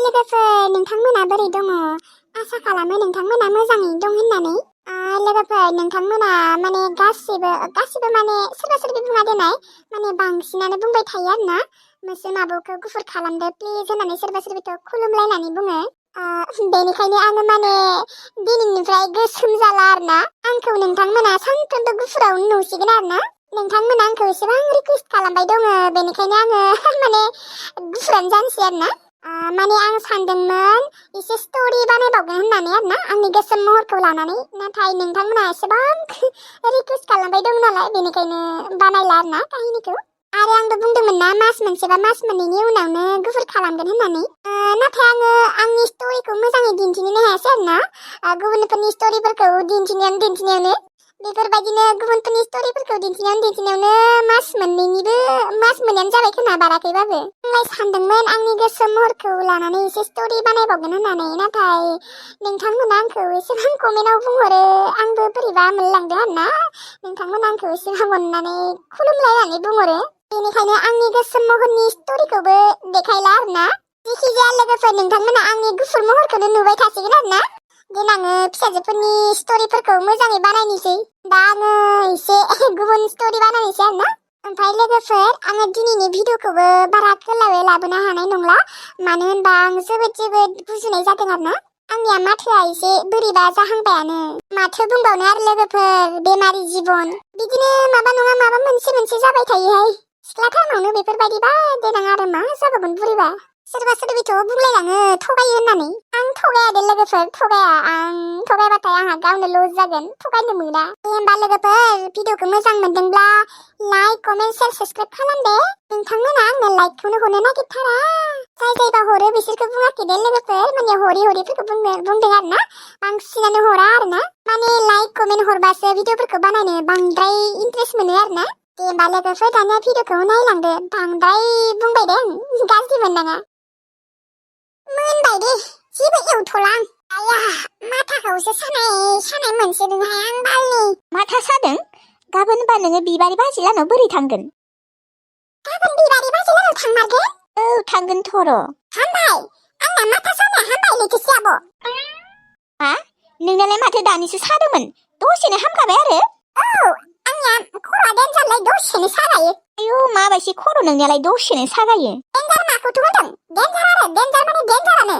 लोगोफोर नोंथांमोना बोरै दङ? आसा खालामो नोंथांमोना मोजाङैनो दं होननानै। लोगोफोर नोंथांमोना माने गासिबो माने सोरबा सोरबि बुङा देनाय माने बांसिनानो बुंबाय थायो आरोना मोसोम आबौखौ गुफुर खालामदो प्लिज होननानै सोरबा सोरबिथ' खुलुमलायनानै बुङो। बेनिखायनो आङो माने दिनैनिफ्राय गोसोम जाला आरोना। आंखौ नोंथांमोना सानफ्रोमबो गुफुरावनो नुसिगोन आरोना। नोंथांमोना आंखौ एसेबां रिकुवेस्ट खालामबाय दङ बेनिखायनो आङो माने गुफुरानो जानोसै आरोना। माने आं सानदोंमोन एसे स्ट'रि बानायबावगोन होननानै आरोना आंनि गोसोम महरखौ लानानै, नाथाय नोंथांमोना एसेबां रिकुवेस्ट खालामबाय दं नालाय बेनिखायनो बानायला आरोना काहिनिखौ। आरो आंबो बुंदोंमोन ना मास मोनसे बा मास मोननैनि उनावनो गुफुर खालामगोन होननानै। नाथाय आङो आंनि स्ट'रिखौ मोजाङै दिन्थिनो हायासै आरोना। गुबुनफोरनि स्ट'रिफोरखौ दिन्थिनायावनो बेफोरबायदिनो गुबुनफोरनि स्ट'रिफोरखौ दिन्थिनायावनो मास मोननैयानो जाबाय खोमा बाराखैबाबो। आंलाय सानदोंमोन आंनि गोसोम महरखौ लानानै एसे स्ट'रि बानायबावगोन होननानै, नाथाय नोंथांमोना आंखौ एसेबां कमेन्टआव बुंहरो आंबो बोरैबा मोनलांदों आरोना। नोंथांमोना आंखौ एसेबां अननानै खुलुमलायनानै बुंहरो, बेनिखायनो आंनि गोसोम महरनि स्ट'रिखौबो देखायला आरोना। जिखिजाया लोगोफोर नोंथांमोना आंनि गुफुर महरखौनो नुबाय थासिगोन आरोना। देनाङो फिसाजोफोरनि स्ट'रिफोरखौ मोजाङै बानायनोसै। दा आङो एसे गुबुन स्ट'रि बानायनोसै आरोना। ओमफ्राय लोगोफोर आङो दिनैनि भिडिअखौबो बारा गोलावै लाबोनो हानाय नंला, मानो होनबा आं जोबोद गुजुनाय जादों आरोना। आंनिया माथोआ एसे बोरैबा जाहांबायानो। माथो बुंबावनो आरो लोगोफोर, बेमारि जिबन बिदिनो माबा नङा माबा मोनसे जाबाय थायोहाय। सिख्ला टाइमावनो बेफोरबायदिबा देनां आरो मा जाबावगोन बुरैबा। सोरबा सोरबिथ' बुंलायलाङो थगायो होननानै। आं थगाया दे लोगोफोर, थगाया। आं थगायबाथाय आंहा गावनो लस जागोन, थगायनो मोना। दे होमबा लोगोफोर भिडिअखौ मोजां मोनदोंब्ला लाइक कमेन्ट शेयार साबस्क्राइब खालाम दे। नोंथांमोना आंनो लाइकखौनो हरनो नागिरथारा। जायबा हरो बिसोरखौ बुङाखै दे लोगोफोर, माने हरिफोरखौ बुंदों आरोना। बांसिनानो हरा आरोना, माने लाइक कमेन्ट हरबासो भिडिअफोरखौ बानायनो बांद्राय इन्टारेस्ट मोनो आरोना। दे होमबा लोगोफोर दानिया भिडिअखौ नायलांदो। बांद्राय बुंबाय दे आं, गाज्रि मोननाङा। मोनबाय दे, जेबो एवथ'ला आं। आया माथाखौसो सानाय मोनसोदोंहाय आं बालनि। माथा सादों? गाबोन होनबा नोङो बिबारि बाजै लानाव बोरै थांगोन? गाबोन बिबारि बाजै लानाव थांमारगोन? औ थांगोन थर'। हामबाय, आंना माथा सानाया हामबाय लोगोसे आब'। मा? नोंनालाय माथो दानिसो सादोंमोन, दसेनो हामखाबाय आरो? औ, आंनिया खर'आ देन्जारलाय दसेनो सागायो। आयौ माबायसि खर' नोंनियालाय दसेनो सागायो? देन्जार माखौथ' होनदों? देन्जार माने देन्जारानो।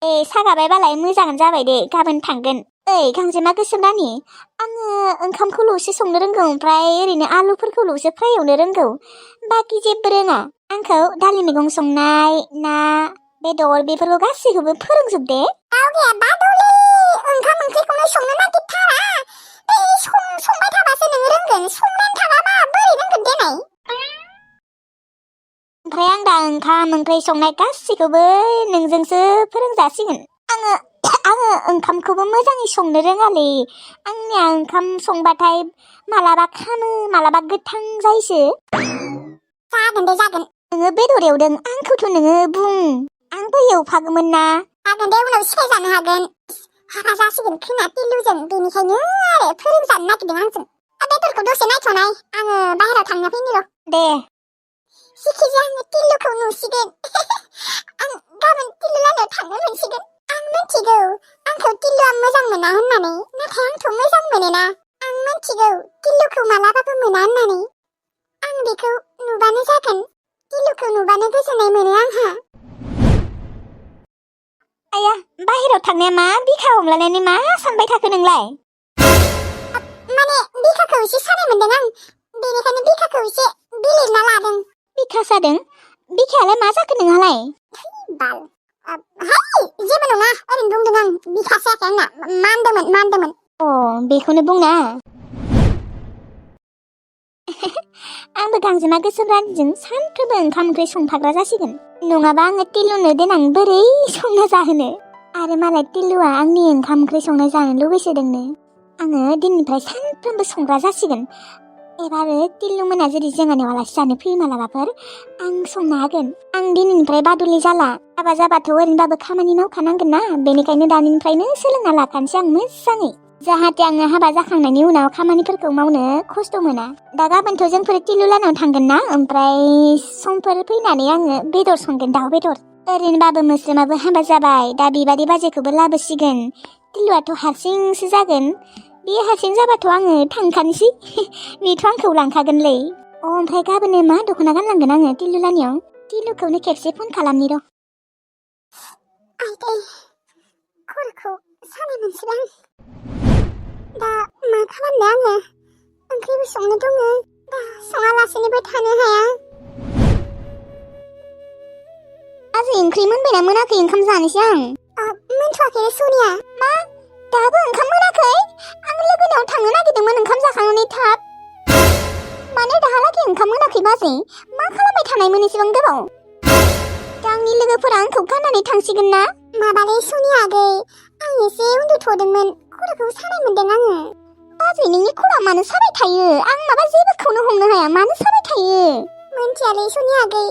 ए सागाबायबालाय मोजाङानो जाबाय दे, गाबोन थांगोन। ओइ गांजेमा गोसोम रानि, आङो ओंखामखौल'सो संनो रोंगौ, ओमफ्राय ओरैनो आलुफोरखौल'सो फ्राय एवनो रोंगौ, बाखि जेबो रोङा। आंखौ दालि मैगं संनाय, ना, बेदर बेफोरखौ गासैखौबो फोरोंजोब दे। गावनिया बाद'लि ओंखाम ओंख्रिखौनो संनो नागिरथारा। बे संबाय थाबासो नोङो रोंगोन, संनानै थाबाबा बोरै रोंगोन देनाय? ओमफ्राय आं दा ओंखाम ओंख्रि संनाय गासैखौबो नोंजोंसो फोरोंजासिगोन। आङो ओंखामखौबो मोजाङै संनो रोङालै। आंनिया ओंखाम संबाथाय मालाबा खामो, मालाबा गोथां जायोसो। जागोन दे जागोन। नोङो बेदर एवदों, आंखौथ' नोङो बुं, आंबो एवफागौमोन ना। जागोन दे, उनाव सिखायजानो हागोन। हाबा जासिगोन खोना टिलुजों, बेनिखायनो आरो फोरोंजानो नागिरदों आंजों। बेदरखौ दसे नायथ'नाय, आङो बाहेरायाव थांना फैनि र'। दे। जिखिजाया आङो टिलुखौ नुसिगोन। आं गाबोन टिलु लानायाव थांनो मोनसिगोन। आं मिथिगौ आंखौ टिलुआ मोजां मोना होननानै, नाथाय आंथ' मोजां मोनोना। आं मिथिगौ टिलुखौ मालाबाबो मोना होननानै। आं बेखौ नुबानो जागोन, टिलुखौ नुबानो गोजोननाय मोनो आंहा। आया बाहेरायाव थांनाया मा बिखा हमलानानै मा सानबाय थाखो नोंलाय? माने बिखाखौ एसे सानाय मोनदों आं, बेनिखायनो बिखाखौ एसे बिलिरना लादों। बिखा सादों? बिखायालाय मा जाखो नोंहालाय? बाल हाय जेबो नङा, ओरैनो बुंदों आं। बिखा सायाखै आंना, मानदोंमोन। अ बेखौनो बुंना। आंबो गांजेमा गोसोम रानिजों सानफ्रोमबो ओंखाम ओंख्रि संफाग्रा जासिगोन, नङाबा आङो टिलुनो देनां बोरै संना जाहोनो। आरो मालाय टिलुआ आंनि ओंखाम ओंख्रि संना जानो लुबैसोदोंनो। आङो दिननिफ्राय सानफ्रोमबो संग्रा जासिगोन। एबारो टिलु मोना जुदि जोंहानियाव आलासि जानो फैयो मालाबाफोर, आं संना होगोन। आं दिनैनिफ्राय बादुलि जाला। हाबा जाबाथ' ओरैनोबाबो खामानि मावखानांगोन ना, बेनिखायनो दानिनिफ्रायनो सोलोंना लाखानोसै आं मोजाङै, जाहाथे आङो हाबा जाखांनायनि उनाव खामानिफोरखौ मावनो खस्थ' मोना। दा गाबोनथ' जोंफोर टिलु लानाव थांगोन ना, ओमफ्राय समफोर फैनानै आङो बेदर संगोन, दाउ बेदर। ओरैनोबाबो मोस्रोमाबो हाबा जाबाय, दा बिबारि बाजैखौबो लाबोसिगोन। टिलुआथ' हारसिंसो जागोन। बे हारसिं जाबाथ' आङो थांखानोसै। बेथ' आंखौ लांखागोनलै। ओमफ्राय गाबोनो मा दख'ना गानलांगोन आङो टिलु लानियाव? टिलुखौनो खेबसे फन खालामनि र'। आइदै खर'खौ सानाय मोनसिगोन। दा मा खालामनो आङो? ओंख्रिबो संनो दङ। दा सङालासेनोबो थानो हाया। बाजै ओंख्रि मोनबायना मोनाखै? ओंखाम जानोसै आं। मोनथ'वाखै सनिया। मा? दाबो ओंखाम मोनाखै? आं लोगोनाव थांनो नागिरदोंमोन ओंखाम जाखांनानै थाब। मानो दाहालागै ओंखाम मोनाखै बाजै? मा खालामबाय थानायमोन एसेबां गोबाव? दा आंनि लोगोफोरा आंखौ गारनानै थांसिगोन ना? माबालै सनिया आगै, आं एसे उन्दुथ'दोंमोन। खर'खौ सानाय मोनदों आङो। बाजै नोंनि खर'आ मानो साबाय थायो? आं माबा जेबोखौनो हमनो हाया। मानो साबाय थायो? मोनथियालै सनिया आगै,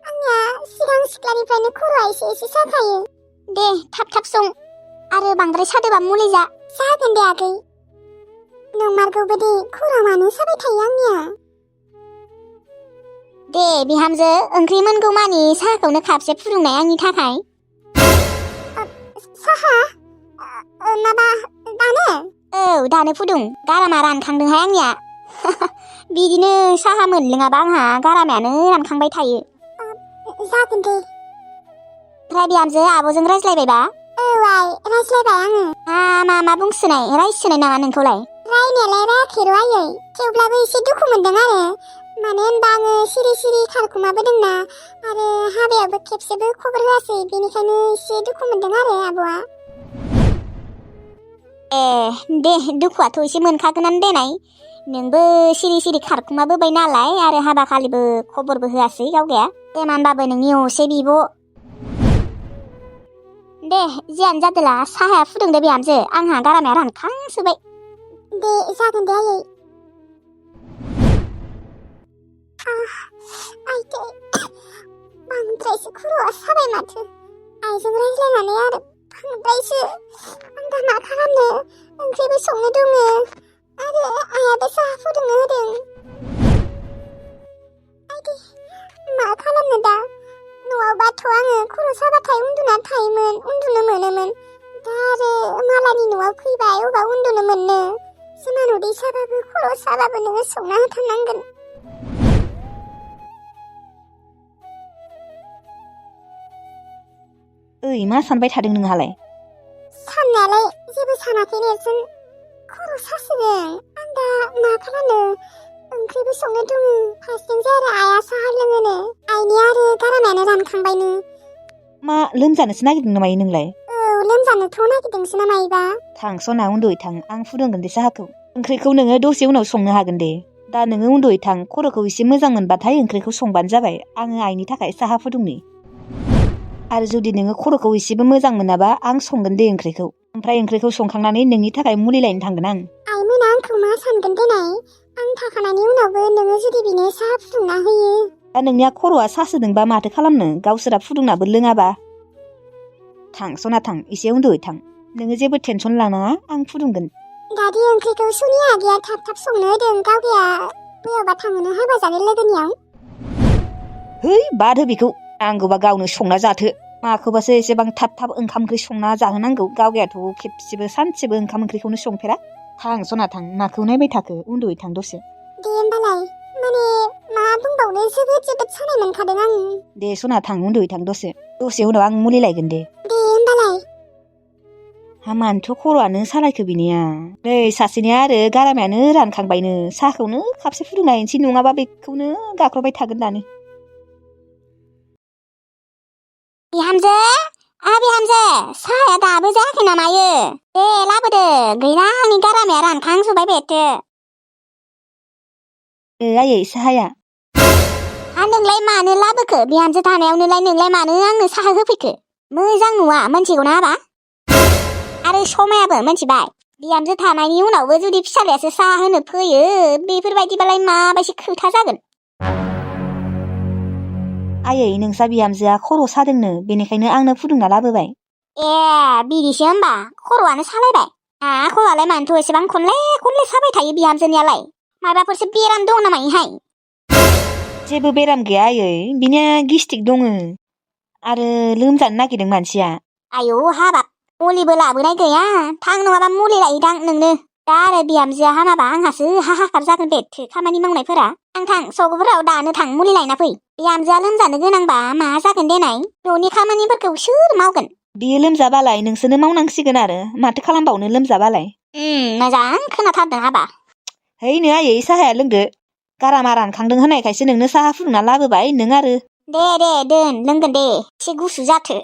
आंनिया सिगां सिख्लानिफ्रायनो खर'आ एसे साखायो। दे थाब सं। आरो बांद्राय सादोबा मुलि जा। जागोन दे आगै। नंमारगौबो दे, खर'आ मानो साबाय थायो आंनिया? दे बिहामजो, ओंख्रि मोनगौ मानि साहाखौनो खापसे फुदुंनाय आंनि थाखाय। साहा? माबा दानो? औ दानो फुदुं। गारामा रानखांदोंहाय आंनिया। बिदिनो साहा मोनलोङाबा आंहा गारामायानो रानखांबाय थायो। जागोन दे। ओमफ्राय बिहामजो आब'जों रायज्लायबायबा? औ आइ, रायज्लायबाय आङो। मा बुंसोनाय? रायसोनाय नामा नोंखौलाय? रायनायालाय रायाखै र' आयै, थेवब्लाबो एसे दुखु मोनदों आरो। मानो होनबा आङो सिरि खारखुमाबोदोंना, आरो हाबायावबो खेबसेबो खबर होआसै, बेनिखायनो एसे दुखु मोनदों आरो आब'आ। दे दुखुआथ' एसे मोनखागोनानो देनाय। नोंबो सिरि खारखुमाबोबाय नालाय, आरो हाबा खालिबो खबरबो होआसै गावगाया। एमानबाबो नोंनि असे बिब'। दे जियानो जादोला, साहाया फुदुंदो बिहामजो, आंहा गारामाया रानखांसोबाय। दे जागोन दे आयै। आइदै बांद्रायसो खर'आ साबाय माथो। आइजों रायज्लायनानै आरो बांद्रायसो। आं दा मा खालामनो? ओंख्रिबो संनो दङ, आरो आइयाबो साहा फुदुंनो होदों। आइदै मा खालामनो दा? न'आवबाथ' आङो खर' साबाथाय उन्दुना थायोमोन, उन्दुनो मोनोमोन। दा आरो मालायनि न'आव फैबाय, अबाव उन्दुनो मोननो? जोंना उदै साबाबो खर' साबाबो नोङो संना होथारनांगोन। ओइ मा सानबाय थादों नोंहालाय? साननायालाय जेबो सानाखै नेरसोन, खर' सासोदों। आं दा मा खालामनो? ओंख्रिबो संनो दङ, फारसेथिं आरो आइया साहा लोङोनो। आइनि आरो गारामायानो रानखांबायनो। मा लोमजानोसो नागिरदों नामा नोंलाय? औ लोमजानोथ' नागिरदोंसो ना मायोबा। थां सना उन्दुयै थां, आं फुदुंगोन दे साहाखौ। ओंख्रिखौ नोङो दसे उनाव संनो हागोन दे। दा नोङो उन्दुयै थां, खर'खौ एसे मोजां मोनबाथाय ओंख्रिखौ संबानो जाबाय। आङो आइनि थाखाय साहा फुदुंनि। आरो जुदि नोङो खर'खौ एसेबो मोजां मोनाबा आं संगोन दे ओंख्रिखौ। ओमफ्राय ओंख्रिखौ संखांनानै नोंनि थाखाय मुलि लायनो थांगोन आं। आइमोना आंखौ मा सानगोन देनाय? आं थाखानायनि उनावबो नोङो जुदि बिनो साहा फुदुंना होयो। दा नोंनिया खर'आ सासोदोंबा माथो खालामनो? गावसोरा फुदुंनाबो लोङाबा। थां सना थां, एसे उन्दुयै थां। नोङो जेबो टेनसन लानाङा, आं फुदुंगोन। दादि ओंख्रिखौ सुनि आगैया थाब संनो होदों। गावगाया बैयावबा थाङोनो हाबा जानो लोगोनियाव। है बाद हो बेखौ, नांगौबा गावनो संना जाथो। माखौबासो एसेबां थाब ओंखाम ओंख्रि संना जाहोनांगौ? गावगायाथ' खेबसेबो सानसेबो ओंखाम ओंख्रिखौनो संफेरा। थां सना थां, माखौ नायबाय थाखो? उन्दुयै थां दसे। दे होमबालाय, माने मा बुंबावनो, जोबोद सानाय मोनखादों आं। दे सना थां, उन्दुयै थां दसे उनाव आं मुलि लायगोन दे। दे होमबालाय। हामानोथ' खर'आनो सालायखो बिनिया। नै सासेनिया आरो गारामायानो रानखांबायनो। साहाखौनो खापसे फुदुंना हैनोसै, नङाबा बेखौनो गाख्रबबाय थागोन दानो। बिहामजो, बिहामजो, साहाया दाबो जायाखै नामायो? दे लाबोदो, गैला आंनि गारामाया रानखांजोब्बाय बेथो। आयै साहाया। नोंलाय मानो लाबोखो? बिहामजो थानायावनोलाय नोंलाय मानो आंनो साहा होफैखो? मोजां नुवा, मोनथिगौना हाबा? आरो समायाबो मोनथिबाय। बिहामजो थानायनि उनावबो जुदि फिसालायासो साहा होनो फैयो, बेफोरबायदिबालाय माबायदि खोथा जागोन? आयै नोंसा बिहामजोआ खर' सादोंनो, बेनिखायनो आंनो फुदुंना लाबोबाय। बिदिसो होमबा? खर'आनो सालायबाय? खर'आलाय मानोथ' एसेबां खनले साबाय थायो बिहामजोनियालाय? माबाफोरसो बेराम दं नामा इहाय? जेबो बेराम गैया आयै, बिनिया गिस्टिक दङ। आरो लोमजानो नागिरदों मानसिया। आयौ हाबाब मुलिबो लाबोनाय गैया थां नङाबा मुलि लायोदां नोंनो दा आरो बिहामजोआ हामाबा आंहासो हाहाकार जागोन बे खामानि मावनायफोरा थां सगफोराव दानो थां मुलि लायना फै बिहामजोआ लोमजानो गोनांबा मा जागोन देनाय न'नि खामानिफोरखौ सोर मावगोन बियो लोमजाबालाय नोंसोरनो मावनांसिगोन आरो माथो खालामबावनो लोमजाबालाय। मोजां खोनाथारदों हाबा। है नो आयै साहाया लोंदो गारामा रानखांदों होननायखायसो नोंनो साहा फुदुंना लाबोबाय नों आरो। दे दोन लोंगोन दे एसे गुसु जाथो।